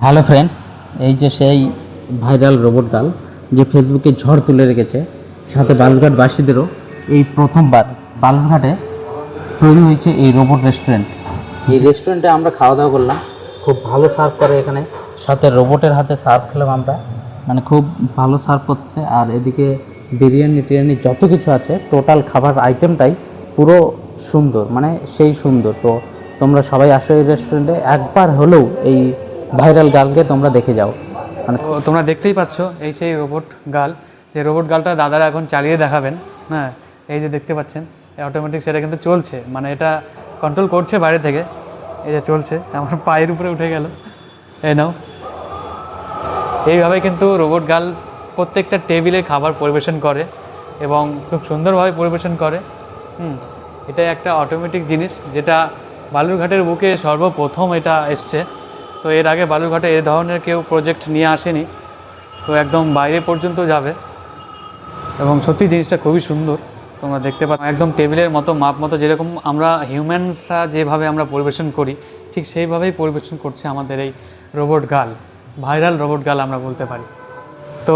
Hello friends, এই যে সেই ভাইরাল রোবট গাল যে ফেসবুকে ঝড় তুলে রেখেছে, সাথে বালুরঘাটবাসীদেরও এই প্রথমবার বালুরঘাটে তৈরি হয়েছে এই রোবট রেস্টুরেন্ট। এই রেস্টুরেন্টে আমরা খাওয়া দাওয়া করলাম, খুব ভালো সার্ভ করে এখানে, সাথে রোবটের হাতে সার্ভ খেলাম আমরা, মানে খুব ভালো সার্ভ করছে। আর এদিকে বিরিয়ানি টিরিয়ানি যত কিছু আছে, টোটাল খাবার আইটেমটাই পুরো সুন্দর, মানে সেই সুন্দর। তো তোমরা সবাই আসো এই রেস্টুরেন্টে, একবার হলেও এই ভাইরাল গালকে তোমরা দেখে যাও। মানে তোমরা দেখতেই পাচ্ছ এই সেই রোবট গাল, যে রোবট গালটা দাদারা এখন চালিয়ে দেখাবেন। হ্যাঁ, এই যে দেখতে পাচ্ছেন অটোমেটিক সেটা কিন্তু চলছে, মানে এটা কন্ট্রোল করছে বাইরে থেকে। এই যে চলছে, আমার পায়ের উপরে উঠে গেল। এই নাও, এইভাবে কিন্তু রোবট গাল প্রত্যেকটা টেবিলে খাবার পরিবেশন করে এবং খুব সুন্দরভাবে পরিবেশন করে। এটা একটা অটোমেটিক জিনিস, যেটা বালুরঘাটের বুকে সর্বপ্রথম এটা এসছে। তো এর আগে বালুরঘাটে এ ধরনের কেউ প্রজেক্ট নিয়ে আসেনি, তো একদম বাইরে পর্যন্ত যাবে এবং সত্যি জিনিসটা খুবই সুন্দর। তোমরা দেখতে পাচ্ছ একদম টেবিলের মতো মাপ মতো, যেরকম আমরা হিউম্যানসরা যেভাবে আমরা পরিবেশন করি ঠিক সেইভাবেই পরিবেশন করছে আমাদের এই রোবট গাল, ভাইরাল রোবট গাল আমরা বলতে পারি। তো